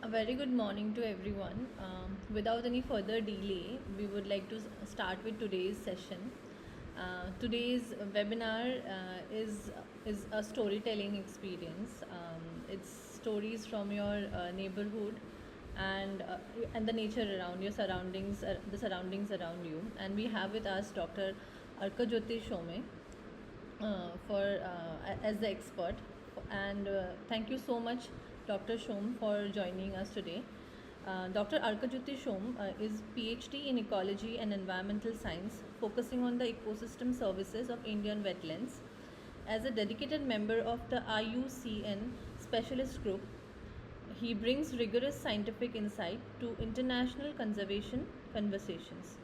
A very good morning to everyone. Without any further delay, we would like to start with today's session. Today's webinar is a storytelling experience. It's stories from your neighborhood and the nature around your surroundings, the surroundings around you. And we have with us Dr. Arkajyoti Shome as the expert. And thank you so much, Dr. Shom, for joining us today. Dr. Arkajyoti Shom is PhD in Ecology and Environmental Science, focusing on the ecosystem services of Indian wetlands. As a dedicated member of the IUCN Specialist Group, he brings rigorous scientific insight to international conservation conversations.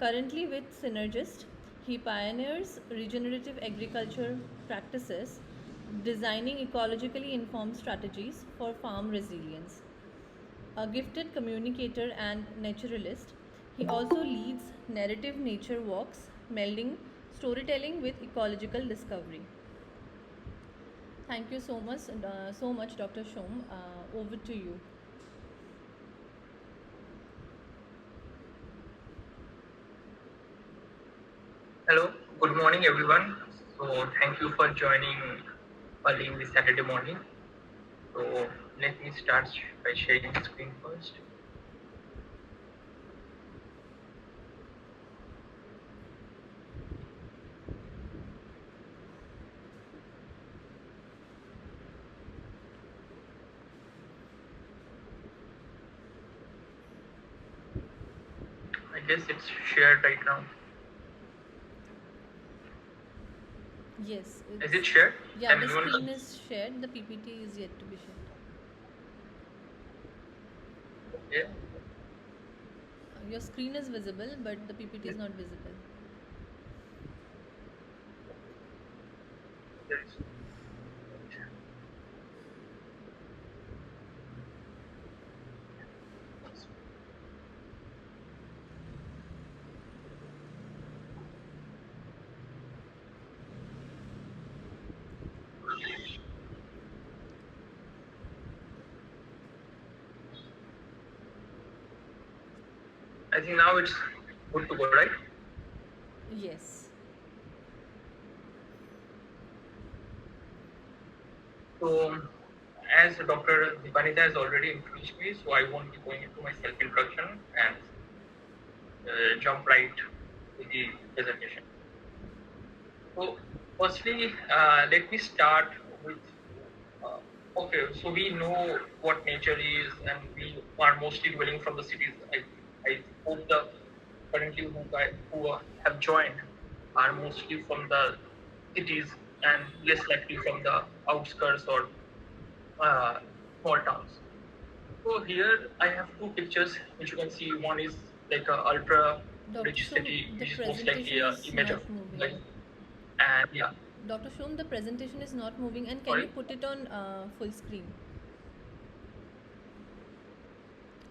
Currently with Synergist, he pioneers regenerative agriculture practices, designing ecologically informed strategies for farm resilience. A gifted communicator and naturalist, he also leads narrative nature walks, melding storytelling with ecological discovery. Thank you so much, Dr. Shom. Over to you. Hello, good morning everyone. So thank you for joining early in this Saturday morning. So let me start by sharing the screen first. I guess it's shared right now. Yes. Is it shared? Yeah, the screen is shared. The PPT is yet to be shared. Okay. Your screen is visible, but the PPT is not visible. Yes. I think now it's good to go, right? Yes. So as Dr. Dibha has already introduced me, so I won't be going into my self-introduction and jump right to the presentation. So firstly, let me start with okay. So we know what nature is, and we are mostly dwelling from the cities. I hope the currently who have joined are mostly from the cities and less likely from the outskirts or uh, small towns. So here I have two pictures which you can see. One is like a ultra Dr. rich Shom, city, the which is most likely presentation a is image of not moving. like, and yeah, Dr. Shom, the presentation is not moving, and can you sorry, put it on full screen?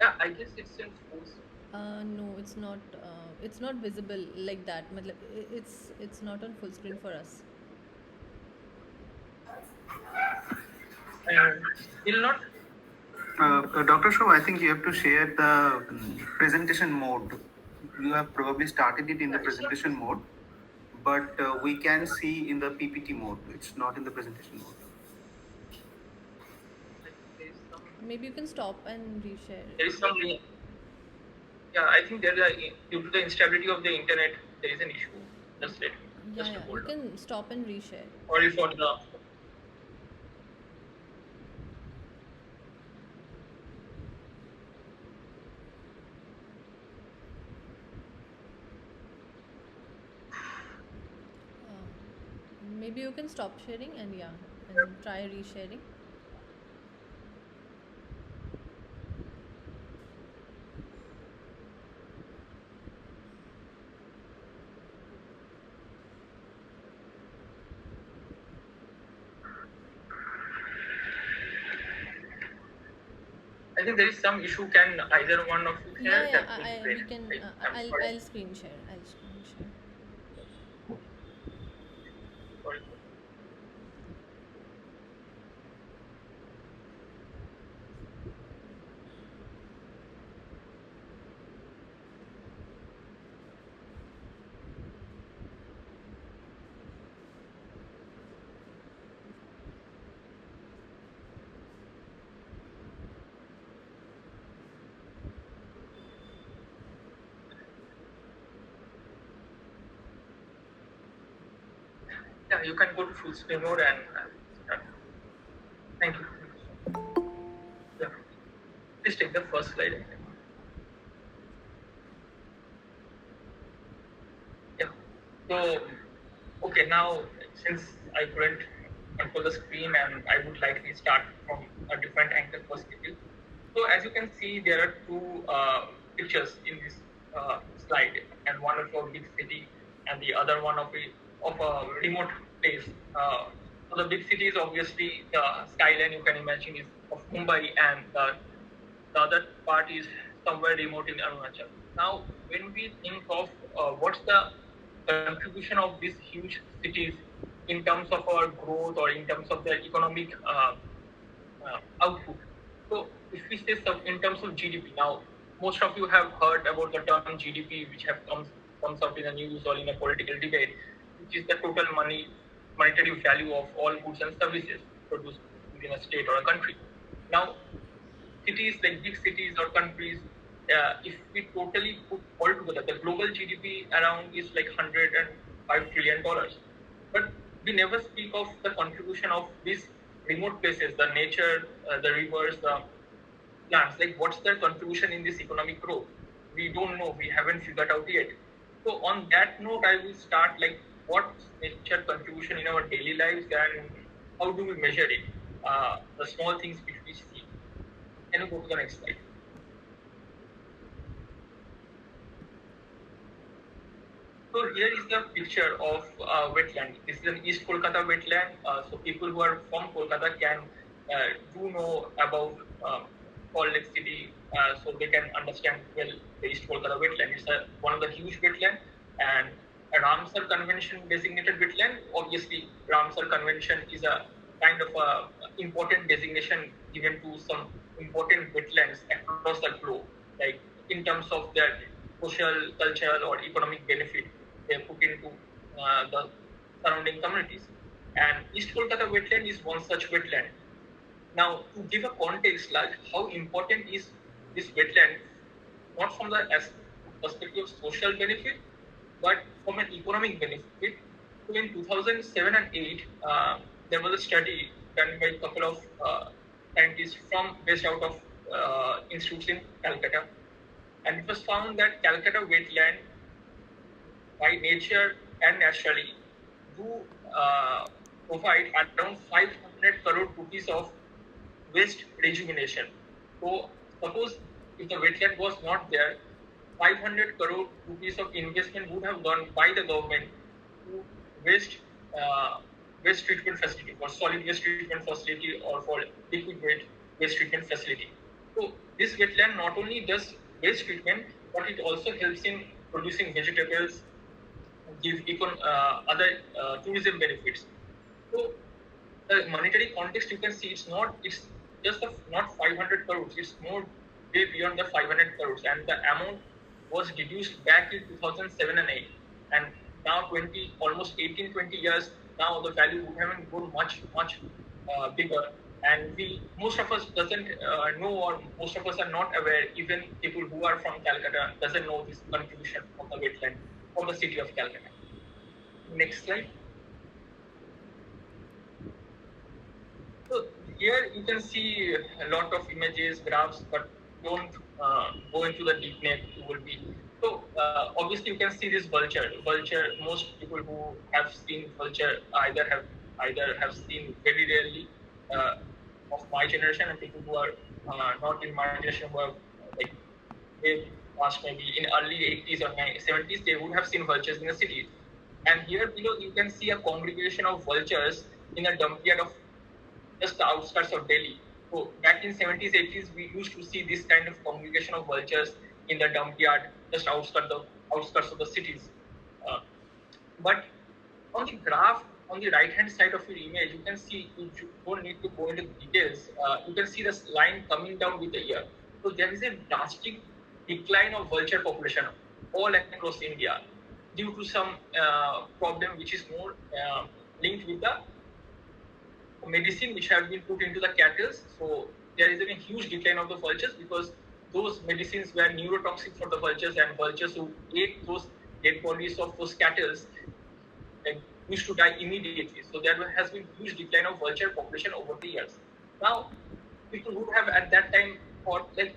yeah, I guess it's in full. No, it's not. It's not visible like that. It's not on full screen for us. Still not. Dr. Shaw, I think you have to share the presentation mode. You have probably started it in the presentation mode, but we can see in the PPT mode. It's not in the presentation mode. I think there is some. Maybe you can stop and reshare it. There is some. Yeah, I think there is due to the instability of the internet, there is an issue. Just let me Yeah, just yeah. You hold on. can stop and reshare. Sorry for the. Maybe you can stop sharing and yeah, and try resharing. I think there is some issue. Can either one of you Yeah, share? yeah. That will be We great. can. I'm sorry. I'll screen share. I'll screen share. Sorry. Yeah, you can go to full screen mode and start. Thank you. Yeah. Please take the first slide. Yeah. So, okay, now since I couldn't control the screen and I would like to start from a different angle perspective. So as you can see, there are two pictures in this slide, and one of a big city and the other one of a remote place. So the big city is obviously the skyline you can imagine is of Mumbai, and the other part is somewhere remote in Arunachal. Now, when we think of what's the contribution of these huge cities in terms of our growth or in terms of their economic output. So, if we say in terms of GDP, now most of you have heard about the term GDP, which have comes out in the news or in a political debate, which is the total monetary value of all goods and services produced within a state or a country. Now, cities like big cities or countries, if we totally put all together, the global GDP around is like $105 trillion. But we never speak of the contribution of these remote places, the nature, the rivers, the plants. Like, what's their contribution in this economic growth? We don't know. We haven't figured out yet. So, on that note, I will start like what's nature contribution in our daily lives and how do we measure it? The small things which we see. Can you go to the next slide? So here is the picture of wetland. This is an East Kolkata wetland. So people who are from Kolkata can do know about Salt Lake City, so they can understand well the East Kolkata wetland. It's one of the huge wetland, and a Ramsar Convention designated wetland. Obviously, Ramsar Convention is a kind of a important designation given to some important wetlands across the globe, like in terms of their social, cultural, or economic benefit they put into the surrounding communities. And East Kolkata wetland is one such wetland. Now, to give a context, like how important is this wetland, not from the perspective of social benefit, but from an economic benefit. So in 2007 and 8, there was a study done by a couple of scientists from based out of institutes in Calcutta, and it was found that Calcutta wetland, by nature and naturally, do provide around 500 crore rupees of waste rejuvenation. So suppose if the wetland was not there, 500 crore rupees of investment would have gone by the government to waste waste treatment facility, for solid waste treatment facility, or for liquid waste treatment facility. So this wetland not only does waste treatment, but it also helps in producing vegetables, give other tourism benefits. So the monetary context, you can see it's just not 500 crores, it's more way beyond the 500 crores, and the amount was deduced back in 2007 and 8, and now almost 18-20 years now, the value would have grown much bigger, and most of us doesn't know, or most of us are not aware. Even people who are from Calcutta doesn't know this contribution of the wetland from the city of Calcutta. Next slide. So here you can see a lot of images, graphs, but don't go into the deep net. You will be so obviously you can see this vulture. Vulture. Most people who have seen vulture either have seen very rarely of my generation, and people who are not in my generation, who have like they past maybe in early 80s or 70s, they would have seen vultures in the cities. And here below you can see a congregation of vultures in a dump yard of just the outskirts of Delhi. So back in 70s, 80s, we used to see this kind of congregation of vultures in the dump yard, just outskirts of the cities. But on the graph, on the right-hand side of your image, you can see, you don't need to go into the details, you can see this line coming down with the year. So there is a drastic decline of vulture population all across India due to some problem which is more linked with the medicine which have been put into the cattle. So there is a huge decline of the vultures because those medicines were neurotoxic for the vultures, and vultures who ate those dead bodies of those cattle, like used to die immediately. So there has been huge decline of vulture population over the years. Now, people would have at that time thought like,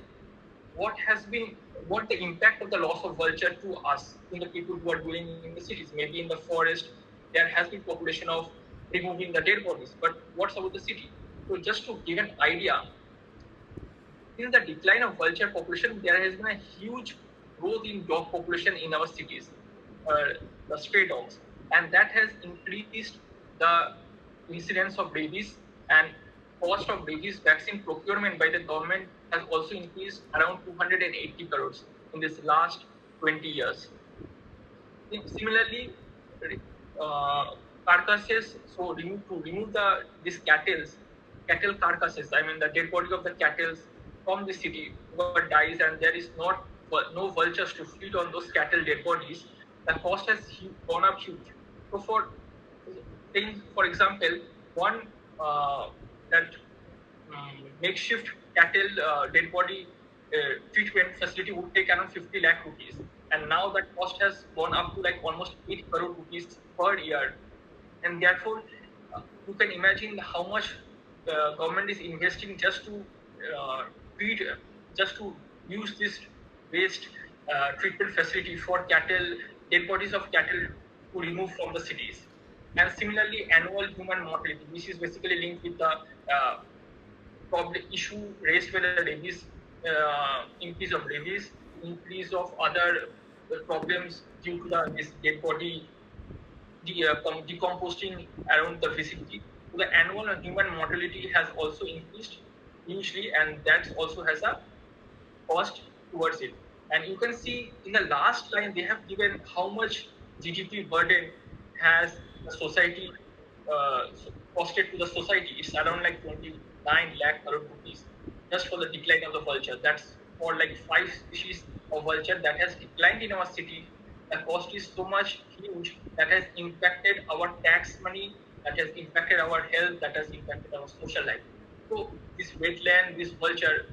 what the impact of the loss of vulture to us, in the people who are dwelling in the cities. Maybe in the forest there has been population of removing the dead bodies, but what's about the city? So just to give an idea, in the decline of vulture population, there has been a huge growth in dog population in our cities, the stray dogs, and that has increased the incidence of rabies, and cost of rabies vaccine procurement by the government has also increased around 280 crores in this last 20 years. Similarly, carcasses. So to remove these cattle carcasses. I mean the dead body of the cattle from the city who dies, and there is no vultures to feed on those cattle dead bodies. The cost has gone up huge. So for example, one that makeshift cattle dead body treatment facility would take around 50 lakh rupees, and now that cost has gone up to like almost 8 crore rupees per year, and therefore you can imagine how much the government is investing just to treat, just to use this waste treatment facility for cattle, dead bodies of cattle to remove from the cities. And similarly, annual human mortality, which is basically linked with the problem issue raised by the rabies, increase of rabies, increase of other problems due to this dead body decomposing around the vicinity. So the annual human mortality has also increased hugely, and that also has a cost towards it. And you can see in the last line they have given how much GDP burden has the society costed to the society. It's around like 29 lakh crore rupees just for the decline of the vulture. That's for like 5 species of vulture that has declined in our city. The cost is so much huge that has impacted our tax money, that has impacted our health, that has impacted our social life. So this wetland, this vulture,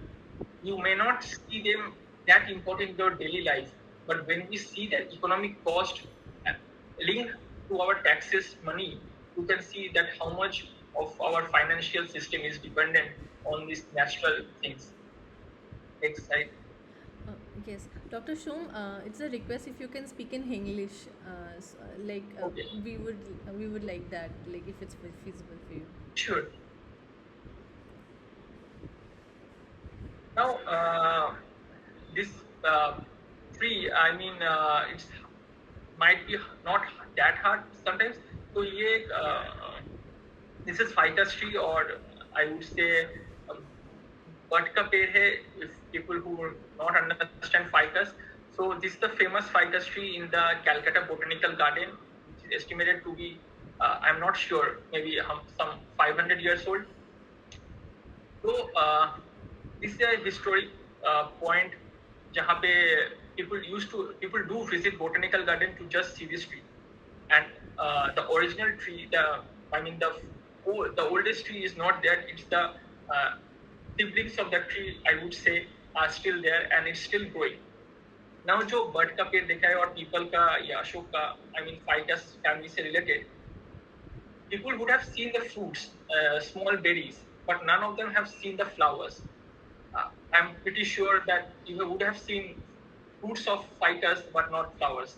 you may not see them that important in your daily life, but when we see that economic cost linked to our taxes money, you can see that how much of our financial system is dependent on these natural things. Next slide. Yes, Dr. Shom, it's a request if you can speak in English, Okay. we would like that, like if it's feasible for you. Sure. Now, this tree, I mean, it's might be not that hard sometimes. So, this is ficus tree, or I would say, but का पेड़ है. If people who not understand ficus, so this is the famous ficus tree in the Calcutta Botanical Garden, which is estimated to be, I'm not sure, maybe some 500 years old. So this is a historic point जहाँ पे people do visit botanical garden to just see this tree, and the original tree, the oldest tree is not there. It's the siblings of that tree, I would say, are still there, and it's still growing. Now जो but का पेड़ देखा है और people का या अशोक का, I mean ficus family से related, people would have seen the fruits, small berries, but none of them have seen the flowers. I'm pretty sure that you would have seen fruits of ficus but not flowers.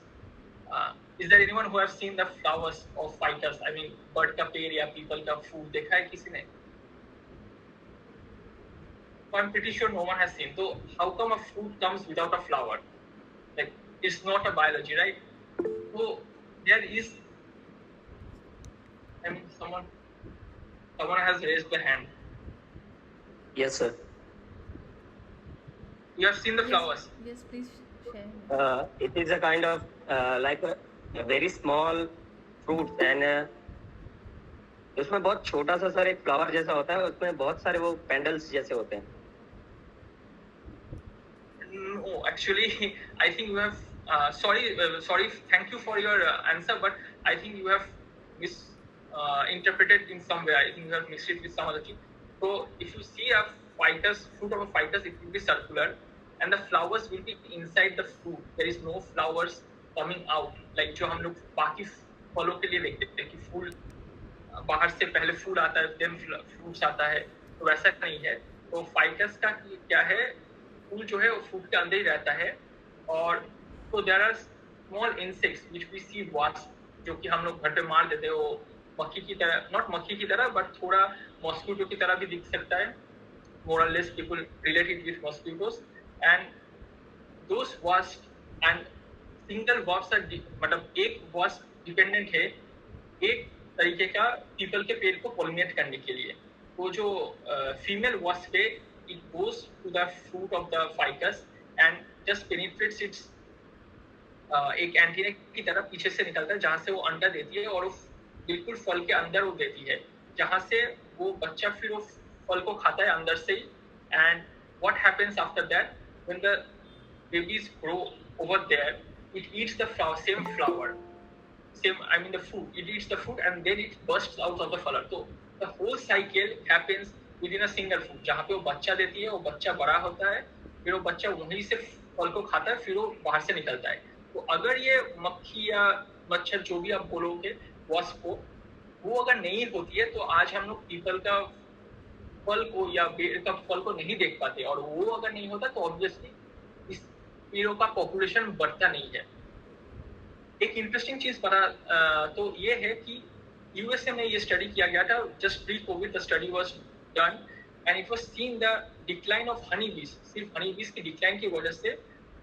Is there anyone who has seen the flowers of ficus? I mean, but का पेड़ या people का फूल देखा है किसी ने? So I'm pretty sure no one has seen. So how come a fruit comes without a flower? Like, it's not a biology, right? So there is, I mean, someone has raised their hand. Yes, sir. You have seen the flowers. Yes, please share. It is a kind of like a very small fruit, and उसमें बहुत छोटा सा sir एक flower जैसा होता है, उसमें बहुत सारे वो पेंडल्स जैसे होते हैं. No, actually, I think you have. Sorry. Thank you for your answer, but I think you have misinterpreted in some way. I think you have mixed it with some other thing. So, if you see a fruit of a ficus, it will be circular, and the flowers will be inside the fruit. There is no flowers coming out. Like जो हम लोग बाकी फलों के लिए देखते हैं कि फूल बाहर से पहले फूल आता है, देन फ्रूट्स आता है, तो वैसा नहीं है। तो फाइकस का क्या है, फूल जो है वो फ्रूट के अंदर ही रहता है। और तो there are small insects which we see wasp, जो कि हम लोग घर पे मार देते हैं, वो मक्खी की तरह, नॉट मक्खी की तरह बट थोड़ा मॉस्किटो की तरह भी दिख सकता है। मोर और less people relate it with mosquitoes, and those wasp and single wasp मतलब एक वास्प डिपेंडेंट है एक तरीके का पीपल के पेड़ को पोलिनेट करने के लिए। वो जो फीमेल वास्प है, it goes to the fruit of the ficus and just penetrates its, एक एंटीना की तरह पीछे से निकलता है जहां से वो अंडा देती है, और वो बिल्कुल फल के अंदर वो देती है, जहां से वो बच्चा फिर वो फल को खाता है अंदर से ही। And what happens after that, when the babies grow over there, it eats the same flower, same, I mean the fruit, it eats the fruit and then it bursts out of the flower. So the whole cycle happens within a single fruit, जहाँ पे वो बच्चा देती है, वो बच्चा बड़ा होता है, फिर वो बच्चा वहीं से फल को खाता है, फिर वो बाहर से निकलता है। तो अगर ये मक्खी या मच्छर जो भी आप बोलोगे वास्प को, वो अगर नहीं होती है तो आज हम लोग पीपल का फल को या पेड़ का फल को नहीं देख पाते, और वो अगर नहीं होता तो ऑब्वियसली इस पेड़ों का पॉपुलेशन बढ़ता नहीं है। एक इंटरेस्टिंग चीज पता तो ये है कि यूएसए में ये स्टडी किया गया था, just pre covid the study was done, and it was seen the decline of honey bees. सिर्फ हनी बीज की डिक्लाइन की वजह से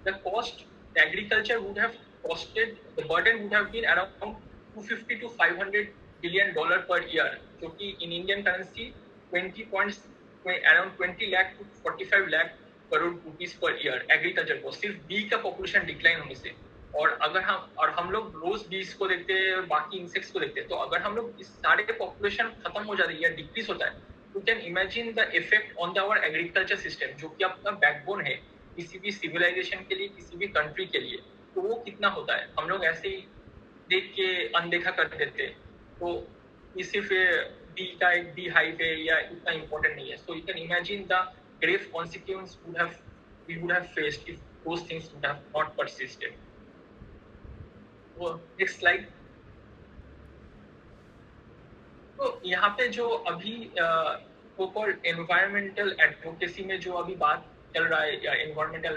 the cost, the agriculture would have costed, the burden would have been around 250 to 500 billion dollar per year, जो कि in Indian currency 20 lakh to 45 lakh crore rupees per year agriculture को, सिर्फ B का पॉपुलेशन डिक्लाइन होने से। और अगर हम लोग रोज बीज को देखते हैं, बाकी इंसेक्ट्स को देखते हैं, तो अगर हम लोग इस सारे पॉपुलेशन खत्म हो जाती है या डिक्रीज होता है, you can imagine the effect on the our agriculture system, जो कि आपका बैकबोन है किसी भी सिविलाइजेशन के लिए, किसी भी कंट्री के लिए, तो वो कितना होता है। हम लोग ऐसे ही देख के अनदेखा कर देते, तो सिर्फ बी का एक बी हाइव है या इतना इम्पोर्टेंट नहीं है। So you can imagine the grave consequence we would have faced if those things would have not persisted. Next slide. तो यहाँ पे जो अभी so called environmental advocacy में जो अभी बात चल रहा है, या environmental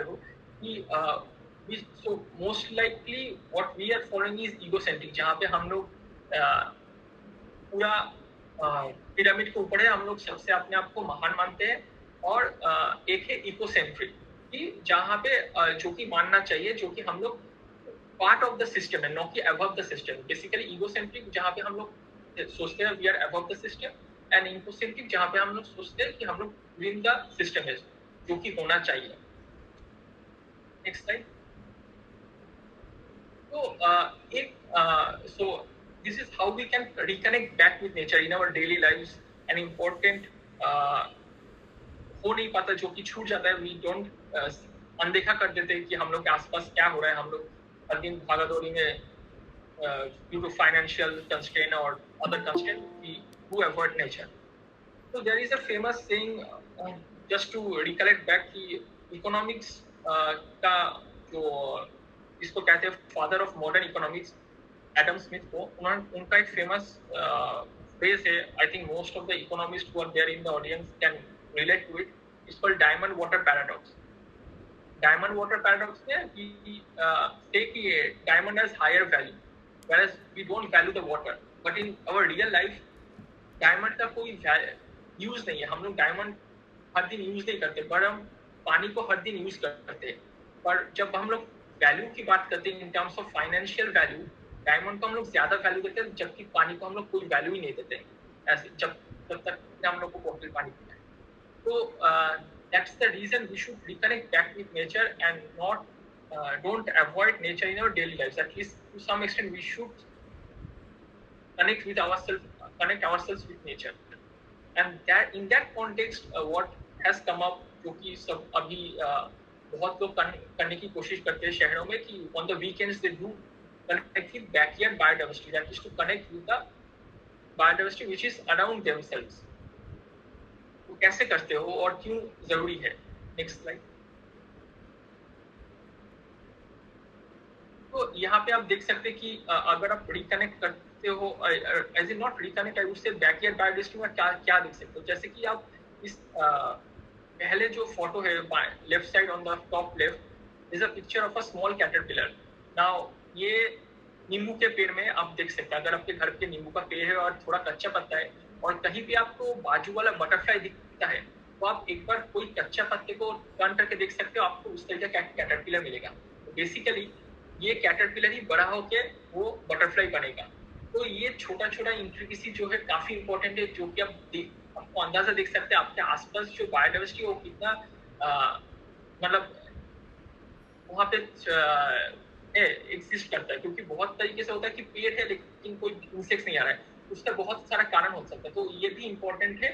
कि so most likely what we are following is egocentric, जहाँ पे हम लोग पूरा पिरामिड के ऊपर है, हम लोग सबसे अपने आप को महान मानते हैं। और एक है इकोसेंट्रिक, कि जहाँ पे जो कि मानना चाहिए, जो कि हम लोग पार्ट ऑफ द सिस्टम है, नो कि above the system. Basically egocentric जहाँ पे हम लोग सोचते हैं we are above the system, and ecocentric जहाँ पे हम लोग सोचते हैं कि हम लोग विद द सिस्टम है, जो कि होना चाहिए। Next slide. तो एक so this is how we can reconnect back with nature in our daily lives. An important हो नहीं पाता, जो कि छूट जाता है, वी डोंट अनदेखा कर देते हैं कि हम लोग के आसपास क्या हो रहा है। हम लोग हर दिन भागादौड़ी में ड्यू टू फाइनेंशियल कंस्ट्रेंट और other constraint we do avoid nature. तो there is a famous saying, just to recollect back, कि इकोनॉमिक्स का जो इसको कहते हैं father of modern economics, Adam Smith को, उनका एक फेमस फ्रेज है, I think most of the economist who are there in the audience can relate to it. It's called diamond water paradox. Diamond water paradox में we say कि diamond has higher value, whereas we don't value the water. But in our real life, diamond का कोई use नहीं है। हम लोग diamond हर दिन use नहीं करते, पर हम पानी को हर दिन यूज करते हैं। पर जब हम लोग वैल्यू की बात करते हैं in terms of financial value, diamond को हम लोग ज्यादा वैल्यू देते हैं, जबकि पानी को हम लोग कोई वैल्यू ही नहीं देते ऐसे, जब तक हम लोग को बॉटल पानी पीना है। So that's the reason we should reconnect back with nature and don't avoid nature in our daily lives. At least to some extent, we should connect ourselves with nature. And that in that context, what has come up, जो कि सब अभी बहुत लोग करने की कोशिश करते हैं शहरों में, कि on the weekends they do connect with backyard biodiversity. That is to connect with the biodiversity which is around themselves. कैसे करते हो और क्यों जरूरी है। Next slide. तो यहाँ पे आप देख सकते हैं कि अगर आप रिकनेक्ट करते हो, as in not reconnect, I would say backyard biodiversity में क्या क्या देख सकते हो, जैसे कि आप इस पहले जो फोटो है left side on the top left is a picture of a small caterpillar. Now ये नींबू के पेड़ में आप देख सकते हैं, अगर आपके घर पे नींबू का पेड़ है और थोड़ा कच्चा पत्ता है और कहीं भी आपको बाजू वाला बटरफ्लाई दिखता है, तो आप एक बार कोई कच्चा पत्ते को टर्न करके देख सकते हो, आपको उस तरीके का कैटरपिलर मिलेगा। तो बेसिकली ये कैटरपिलर ही बड़ा होके वो बटरफ्लाई बनेगा। तो ये छोटा छोटा इंट्रिकेसी जो है काफी इंपॉर्टेंट है, जो कि आपको अंदाजा देख सकते हैं आपके आसपास जो बायोडाइवर्सिटी वो कितना मतलब वहाँ पे एग्जिस्ट करता है, क्योंकि बहुत तरीके से होता है कि पेड़ है लेकिन कोई इंसेक्ट्स नहीं आ रहा है, उसका बहुत सारा कारण हो सकता है। तो ये भी इम्पोर्टेंट है,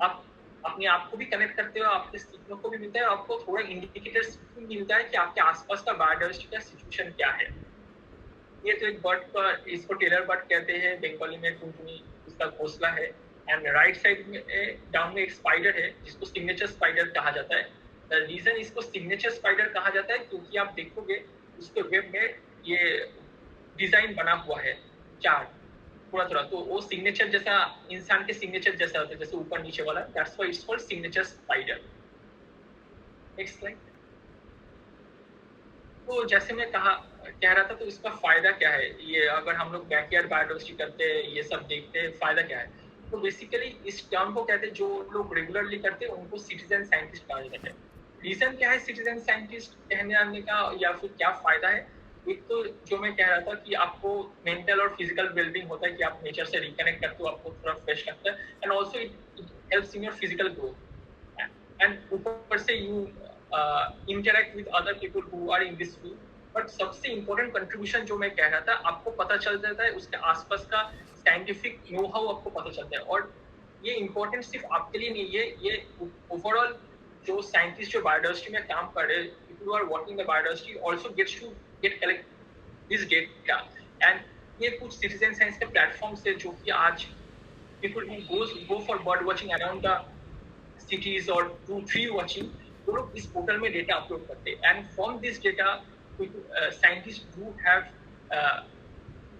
आप अपने आप को भी कनेक्ट करते हो, आपके सीखने को भी मिलता है, आपको थोड़ा इंडिकेटर्स भी मिलता है कि आपके आसपास का बायोडाइवर्सिटी का सिचुएशन क्या है। ये तो एक बर्ड का, इसको टेलर बर्ड कहते हैं, बंगाली में टुनटुनी इसका घोंसला है। एंड राइट साइड में डाउन में एक स्पाइडर है जिसको सिग्नेचर स्पाइडर कहा जाता है। द रीजन इसको सिग्नेचर स्पाइडर कहा जाता है क्योंकि आप देखोगे उसके वेब में ये डिजाइन बना हुआ है चार्ट थोड़ा थोड़ा, तो वो सिग्नेचर जैसा, इंसान के सिग्नेचर जैसा होता है, जैसे ऊपर नीचे वाला, that's why it's called signature spider. Next slide. तो जैसे मैं कह रहा था, तो इसका फायदा क्या है, ये अगर हम लोग बैकयार्ड बायोडाइवर्सिटी करते हैं, ये सब देखते हैं, फायदा क्या है। तो बेसिकली इस टर्म को कहते हैं, जो लोग रेगुलरली करते हैं उनको सिटीजन साइंटिस्ट कहा जाता है। रीजन क्या है सिटीजन साइंटिस्ट कहने आने का, या फिर क्या फायदा है। एक तो जो मैं कह रहा था कि आपको मेंटल और फिजिकल वेलबींग होता है कि आप नेचर से रिकनेक्ट करते हो, आपको थोड़ा फ्रेश लगता है, and also it helps in your physical growth, and ऊपर से you interact with other people who are in this field. But सबसे इम्पोर्टेंट कंट्रीब्यूशन जो मैं कह रहा था, आपको पता चल जाता है उसके आसपास का साइंटिफिक नो हाउ आपको पता चलता है। और ये इम्पोर्टेंट सिर्फ आपके लिए नहीं है, ये ओवरऑल जो साइंटिस्ट जो बायोडाइवर्सिटी में काम कर रहे हैं, people who are working the biodiversity also gets to get collect this data. And ये कुछ सिटीजन साइंस के प्लेटफॉर्म से जो कि आज people who go for bird watching around the cities or do tree watching, वो लोग इस पोर्टल में डेटा अपलोड करते हैं, and from this data scientists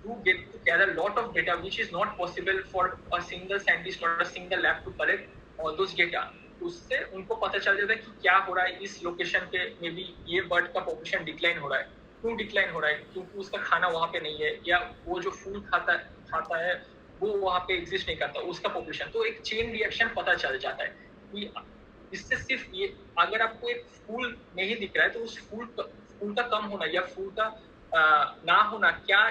do get together a lot of data which is not possible for a single scientist or a single lab to collect all those data। उससे उनको पता चल जाता है कि क्या हो रहा है इस लोकेशन पे, मे बी ये बर्ड का पॉपुलेशन डिक्लाइन हो रहा है। क्यों डिक्लाइन हो रहा है? क्योंकि उसका खाना वहाँ पे नहीं है, या वो जो फूड खाता है वो वहाँ पे एग्जिस्ट नहीं करता उसका पॉपुलेशन। तो एक चेन रिएक्शन पता चल जाता है कि इससे सिर्फ ये, अगर आपको एक फूल नहीं दिख रहा है तो उस फूल का कम होना या फूल का ना होना क्या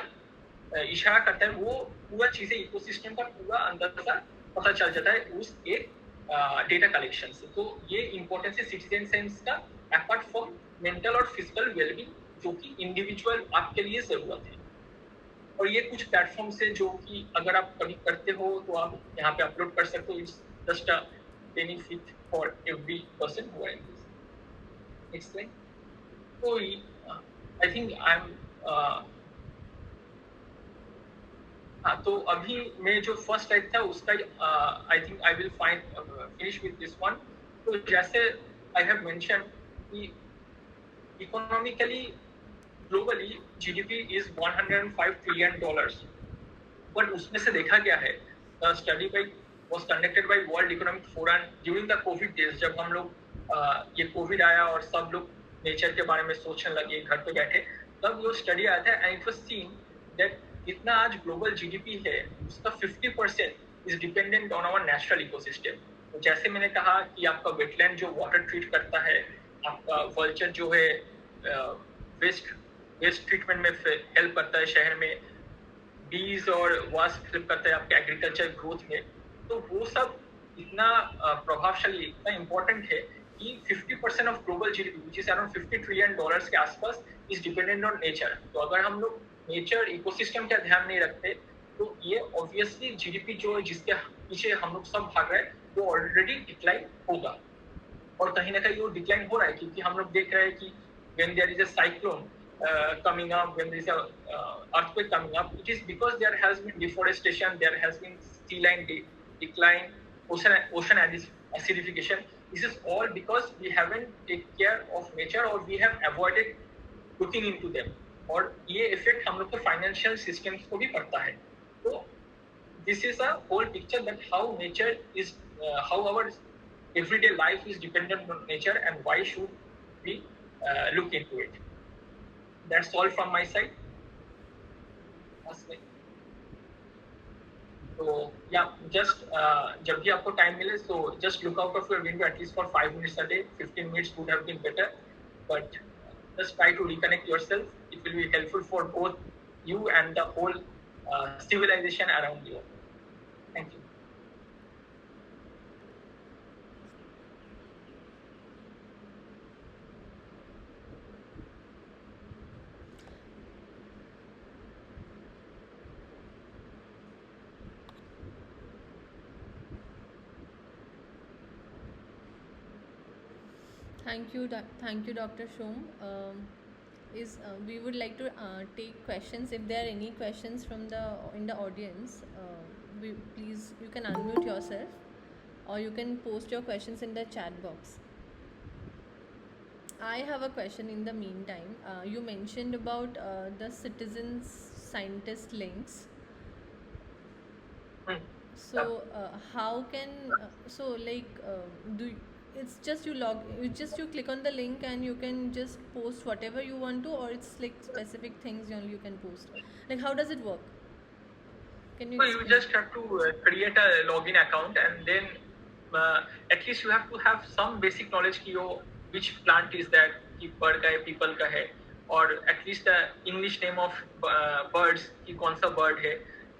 इशारा करता है, वो पूरा चीजें इकोसिस्टम का पूरा अंदाजा पता चल जाता है उस एक डेटा कलेक्शन से। तो ये इम्पोर्टेंस है सिटीजन साइंस का, अपार्ट फ्रॉम मेंटल और फिजिकल वेलबींग जो कि इंडिविजुअल आपके लिए जरूरत है। और ये कुछ प्लेटफॉर्म से जो कि अगर आप कनेक्ट करते हो तो आप यहाँ पे अपलोड कर सकते हो। It's just a benefit for every person who are in this. Next slide. So I think I'm तो अभी मैं जो फर्स्ट स्लाइड था उसका I think I will finish with this one. तो जैसे आई हैव मेंशन कि economically globally GDP is $105 trillion, but उसमें से देखा गया है study was conducted by World Economic Forum during the COVID days, जब हम लोग ये कोविड आया और सब लोग नेचर के बारे में सोचने लगे घर पे बैठे, तब वो स्टडी आया था, and it was seen that जितना आज ग्लोबल जीडीपी है उसका 50% is dependent on our natural ecosystem. तो जैसे मैंने कहा कि आपका वेटलैंड जो वाटर ट्रीट करता है, आपका वल्चर जो है वेस्ट ट्रीटमेंट में हेल्प करता है शहर में, बीज और वास्प हेल्प करता है आपके एग्रीकल्चर ग्रोथ में, तो वो सब इतना प्रभावशाली, इतना इम्पोर्टेंट है कि 50% of global GDP which is around $50 trillion के आसपास इज डिपेंडेंट ऑन नेचर। तो अगर हम लोग नेचर इकोसिस्टम का ध्यान नहीं रखते तो ये ऑब्वियसली जीडीपी जो जिसके पीछे हम लोग सब भाग रहे हैं वो ऑलरेडी डिक्लाइन होगा, और कहीं ना कहीं वो डिक्लाइन हो रहा है क्योंकि हम लोग देख रहे हैं कि when there is a cyclone coming up, when there is a earthquake coming up, it is because there has been deforestation, there has been sea line decline, ocean acidification. This is all because we haven't taken care of nature or we have avoided looking into them. और ये effect हम लोग के financial systems को भी पड़ता है. तो this is a whole picture that how nature is, how our everyday life is dependent on nature, and why should we look into it. That's all from my side. So yeah, just जब भी आपको time मिले, so just look out of your window at least for 5 minutes a day. 15 minutes would have been better, but just try to reconnect yourself. It will be helpful for both you and the whole civilization around you. Thank you. Thank you, Dr. Shome. We would like to take questions. If there are any questions from in the audience, please, you can unmute yourself, or you can post your questions in the chat box. I have a question in the meantime. You mentioned about the citizens scientist links. So how can it's just you click on the link and you can just post whatever you want to, or it's like specific things only you can post? Like, how does it work? Can you So you just have to create a login account, and then at least you have to have some basic knowledge ki which plant is that, ki bird ka hai, people ka hai, or at least the English name of birds, ki kaun sa bird hai,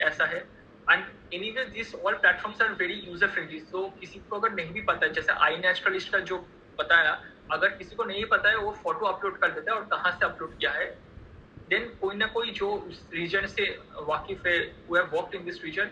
aisa hai. And anyway, these all platforms are very user friendly. So किसी को अगर नहीं भी पता है, जैसे आई naturalist का जो बताया, अगर किसी को नहीं पता है वो फोटो अपलोड कर देता है और कहाँ से अपलोड किया है, देन कोई ना कोई जो उस रीजन से वाकिफ है, who have worked in this region,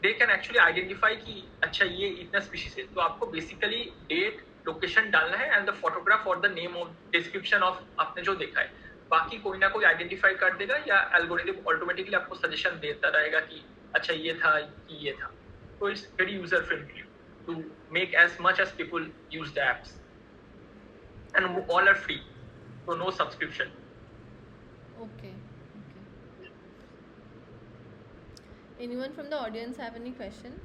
they can actually identify कि अच्छा ये इतना स्पीशीज है. तो आपको बेसिकली डेट, लोकेशन डालना है एंड द फोटोग्राफ और the name of description of आपने जो देखा है. बाकी कोई ना कोई आइडेंटिफाई कर देगा या एल्गोरिथम ऑटोमेटिकली आपको सजेशन देता रहेगा कि अच्छा ये था कि ये था. So it's very user friendly to make as much as people use the apps, and all are free, so no subscription. Okay. Anyone from the audience have any question?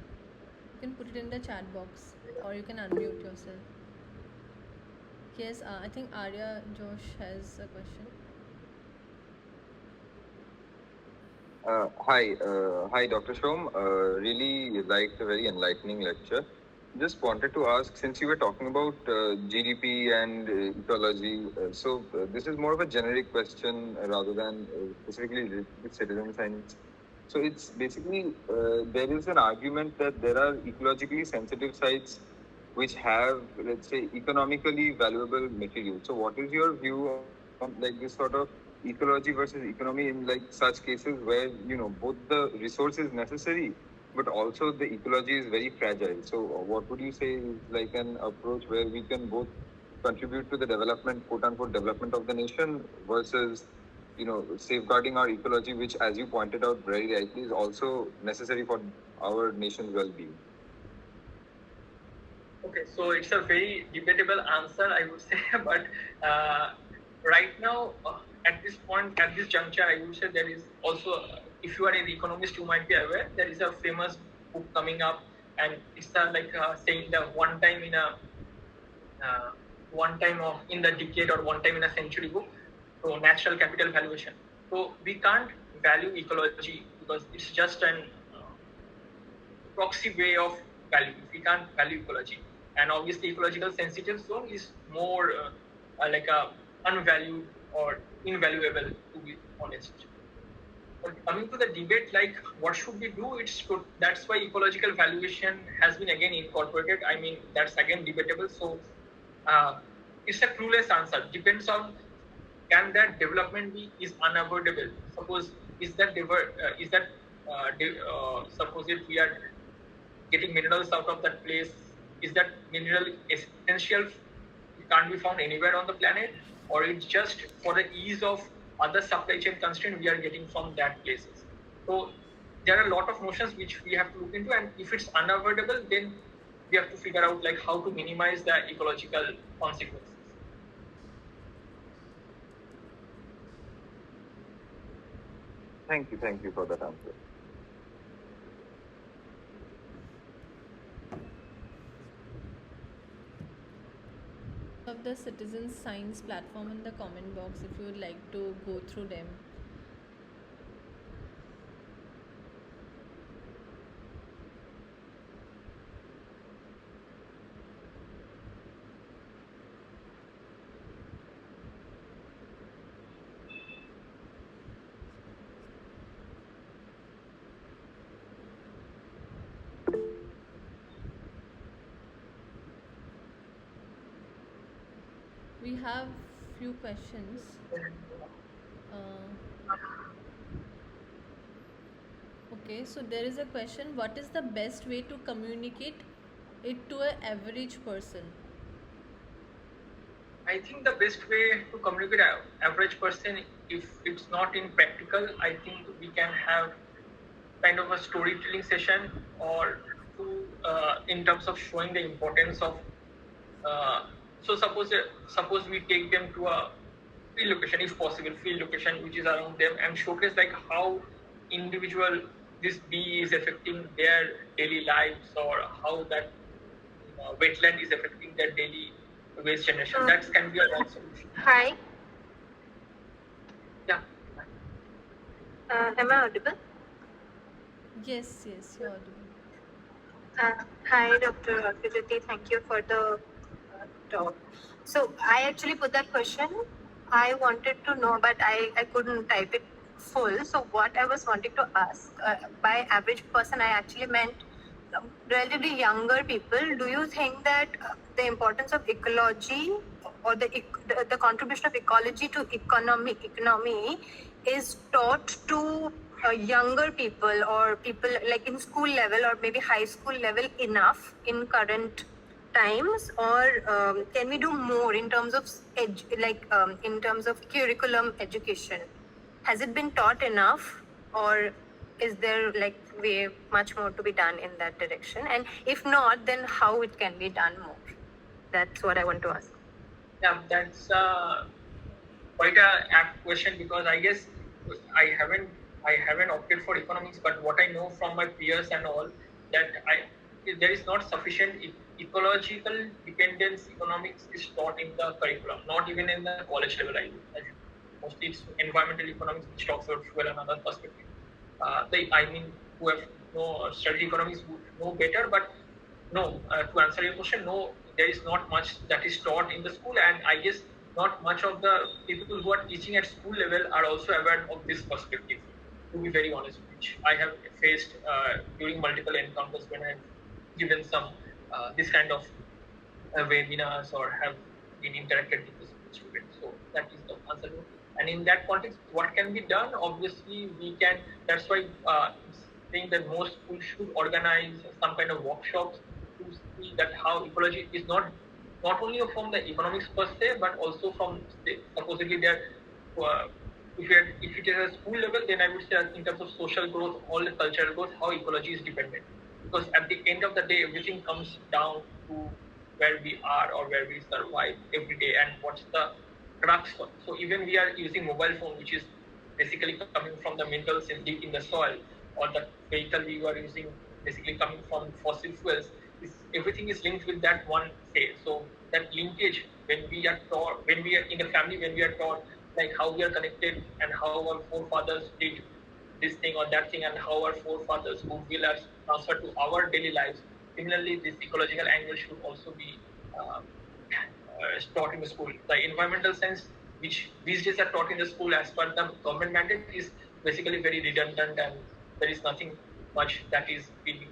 You can put it in the chat box, or you can unmute yourself. Yes, I think Arya Josh has a question. Hi, Dr. Shome. Really liked a very enlightening lecture. Just wanted to ask, since you were talking about GDP and ecology, this is more of a generic question rather than specifically related to citizen science. So it's basically, there is an argument that there are ecologically sensitive sites which have, let's say, economically valuable material. So what is your view on like this sort of ecology versus economy in like such cases where, both the resource is necessary, but also the ecology is very fragile? So what would you say is like an approach where we can both contribute to the development, quote unquote, development of the nation versus, safeguarding our ecology, which, as you pointed out very rightly, is also necessary for our nation's well-being? Okay, so it's a very debatable answer, I would say, but right now, at this point, at this juncture, I would say there is also, if you are an economist, you might be aware, there is a famous book coming up, and it's saying that one time in the decade or one time in a century book, so natural capital valuation. So we can't value ecology because it's just an proxy way of value. We can't value ecology. And obviously ecological sensitive zone is more like a unvalued or invaluable, to be honest. But coming to the debate, like what should we do, that's why ecological valuation has been again incorporated. I mean, that's again debatable. So it's a clueless answer. Depends on, can that development is unavoidable? Suppose suppose if we are getting minerals out of that place, is that mineral essential? It can't be found anywhere on the planet, or it's just for the ease of other supply chain constraint we are getting from that places. So there are a lot of notions which we have to look into, and if it's unavoidable, then we have to figure out like how to minimize the ecological consequences. Thank you for that answer. Of the citizen science platform in the comment box if you would like to go through them. We have few questions. Okay, so there is a question: what is the best way to communicate it to an average person? I think the best way to communicate average person, if it's not in practical, I think we can have kind of a storytelling session, or in terms of showing the importance of. So suppose we take them to a field location, if possible, field location which is around them, and showcase like how individual this bee is affecting their daily lives, or how that wetland is affecting their daily waste generation. That can be a one solution. Hi, Yeah. am I audible? Yes, you're audible. Hi, Dr. Arkajyoti. Thank you for the talk. So I actually put that question. I wanted to know, but I couldn't type it full. So what I was wanting to ask, by average person, I actually meant relatively younger people. Do you think that the importance of ecology, or the contribution of ecology to economy is taught to younger people, or people like in school level or maybe high school level enough in current times, or can we do more in terms of in terms of curriculum education? Has it been taught enough, or is there like way much more to be done in that direction? And if not, then how it can be done more? That's what I want to ask. Yeah, that's quite a apt question, because I guess I haven't opted for economics, but what I know from my peers and all, that there is not sufficient ecological dependence economics is taught in the curriculum, not even in the college level. Mostly it's environmental economics, which talks about fuel and other perspective. Who have studied economics would know better, but no, to answer your question, no, there is not much that is taught in the school, and I guess not much of the people who are teaching at school level are also aware of this perspective. To be very honest, which I have faced during multiple encounters when I've given some this kind of webinars, or have been interacted with the school students. So that is the answer. And in that context, what can be done? Obviously, we can. That's why saying that most schools should organize some kind of workshops to see that how ecology is not only from the economics per se, but also from supposedly there. If it is a school level, then I would say in terms of social growth, all the cultural growth, how ecology is dependent. Because at the end of the day, everything comes down to where we are or where we survive every day, and what's the crux for. So even we are using mobile phone, which is basically coming from the minerals in the soil, or the vehicle we are using basically coming from fossil fuels. Everything is linked with that one say. So that linkage, when we are taught, when we are in a family, when we are taught like how we are connected and how our forefathers did this thing or that thing, and how our forefathers who will have transferred to our daily lives. Similarly, this ecological angle should also be taught in the school. The environmental science, which these days are taught in the school as per the government mandate, is basically very redundant, and there is nothing much that is being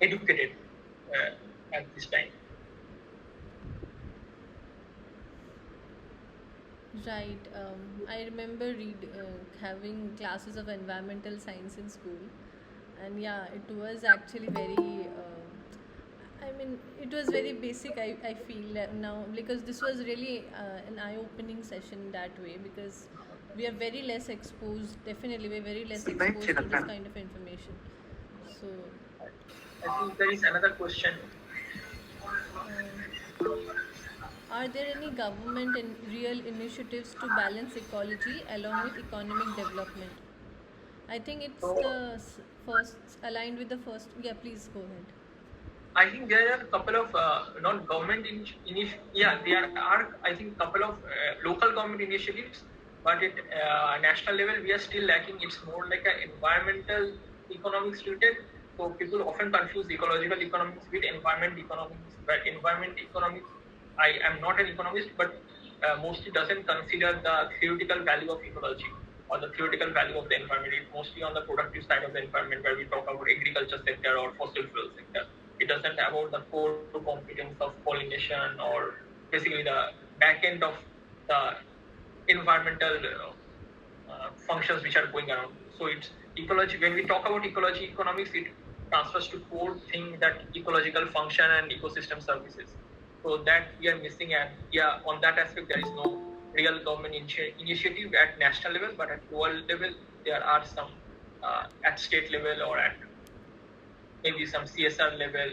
educated at this time. Right. I remember having classes of environmental science in school, and yeah, it was actually very. I mean, it was very basic. I feel now, because this was really an eye-opening session that way, because we are very less exposed. Definitely, we're very less exposed to this kind of information. So, I think there is another question. are there any government and real initiatives to balance ecology along with economic development? I think it's So the first aligned with the first. Yeah, please go ahead. I think there are a couple of not government yeah, there are, I think, couple of local government initiatives, but at national level we are still lacking. It's more like an environmental economics related. So people often confuse ecological economics with environment economics. But environment economics, I am not an economist, but mostly doesn't consider the theoretical value of ecology or the theoretical value of the environment. It's mostly on the productive side of the environment, where we talk about agriculture sector or fossil fuel sector. It doesn't about the core competence of pollination or basically the back end of the environmental functions which are going around. So it's ecology. When we talk about ecology economics, it transfers to core thing that ecological function and ecosystem services. So that we are missing, and yeah, on that aspect there is no real government initiative at national level, but at local level there are some at state level or at maybe some CSR level,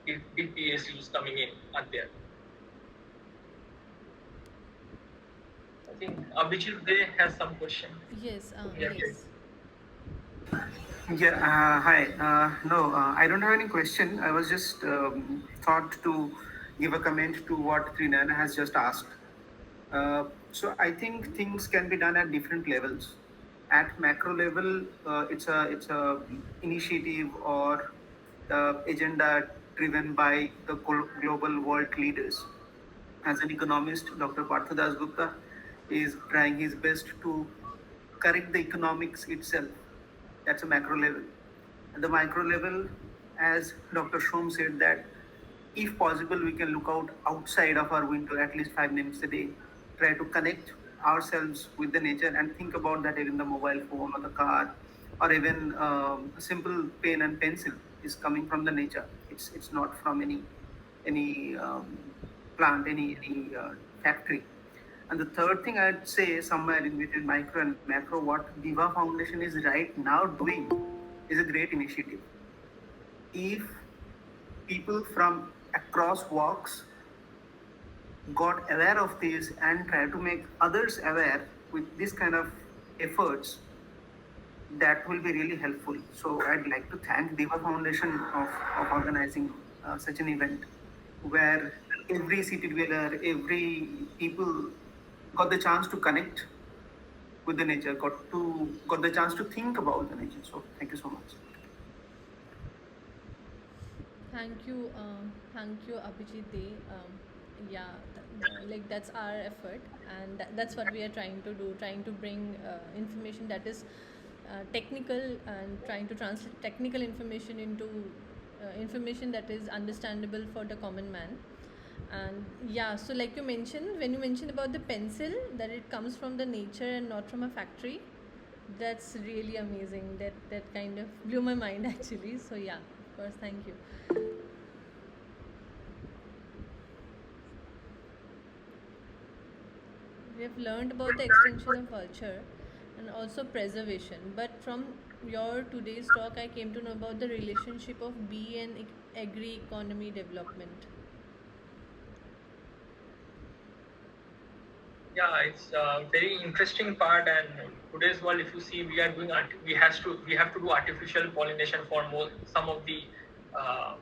big PSUs coming in are there. I think Abhijit they has some question. Yes, Yeah, yes. Yeah, hi. No, I don't have any question. I was just thought to give a comment to what Trinana has just asked. So I think things can be done at different levels. At macro level, it's a initiative or agenda driven by the global world leaders. As an economist, Dr. Partha Dasgupta is trying his best to correct the economics itself. That's a macro level. At the micro level, as Dr. Shom said, that if possible, we can look out outside of our window at least 5 minutes a day, try to connect ourselves with the nature and think about that even the mobile phone or the car or even a simple pen and pencil is coming from the nature. It's not from any plant, any factory. And the third thing I'd say, somewhere in between micro and macro, what Dibha Foundation is right now doing is a great initiative. If people from across walks got aware of this and try to make others aware with this kind of efforts, that will be really helpful. So I'd like to thank Deva Foundation of organizing such an event where every city dweller, every people got the chance to connect with the nature, got the chance to think about the nature. So thank you so much. Thank you, Abhijit De. Yeah, like that's our effort, and that's what we are trying to do, trying to bring information that is technical and trying to translate technical information into information that is understandable for the common man. And yeah, so like you mentioned, when you mentioned about the pencil, that it comes from the nature and not from a factory, that's really amazing. That kind of blew my mind actually. So yeah, of course, thank you. We have learned about the extinction of culture and also preservation. But from your today's talk, I came to know about the relationship of bee and agri economy development. Yeah, it's a very interesting part. And today's world, if you see, we are doing we have to do artificial pollination for some of the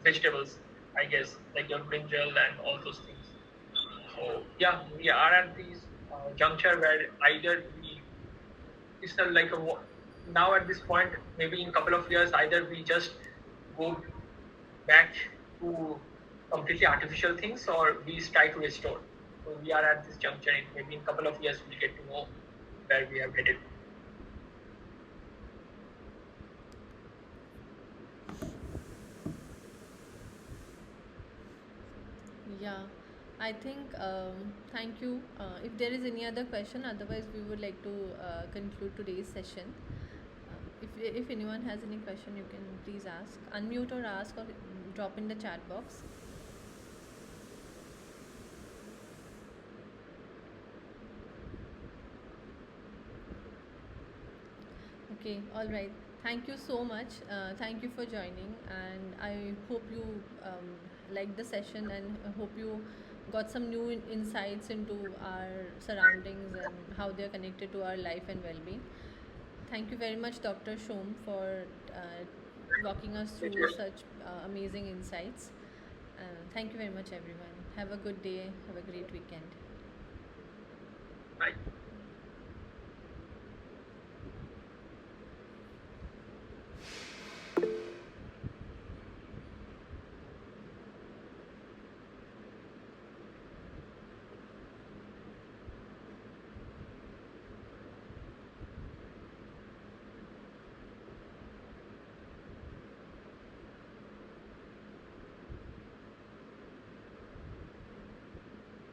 vegetables, I guess, like your brinjal and all those things. So yeah, we are at this juncture where either we it's now at this point, maybe in a couple of years, either we just go back to completely artificial things or we try to restore. So we are at this juncture. Maybe in a couple of years we'll get to know where we have headed. Yeah, I think thank you. If there is any other question, otherwise we would like to conclude today's session. If anyone has any question, you can please ask, unmute or ask, or drop in the chat box. Okay, all right. Thank you so much. Thank you for joining, and I hope you like the session and hope you got some new insights into our surroundings and how they are connected to our life and well-being. Thank you very much, Dr. Shome, for walking us Thank through you. such amazing insights. Thank you very much, everyone. Have a good day. Have a great weekend. Bye.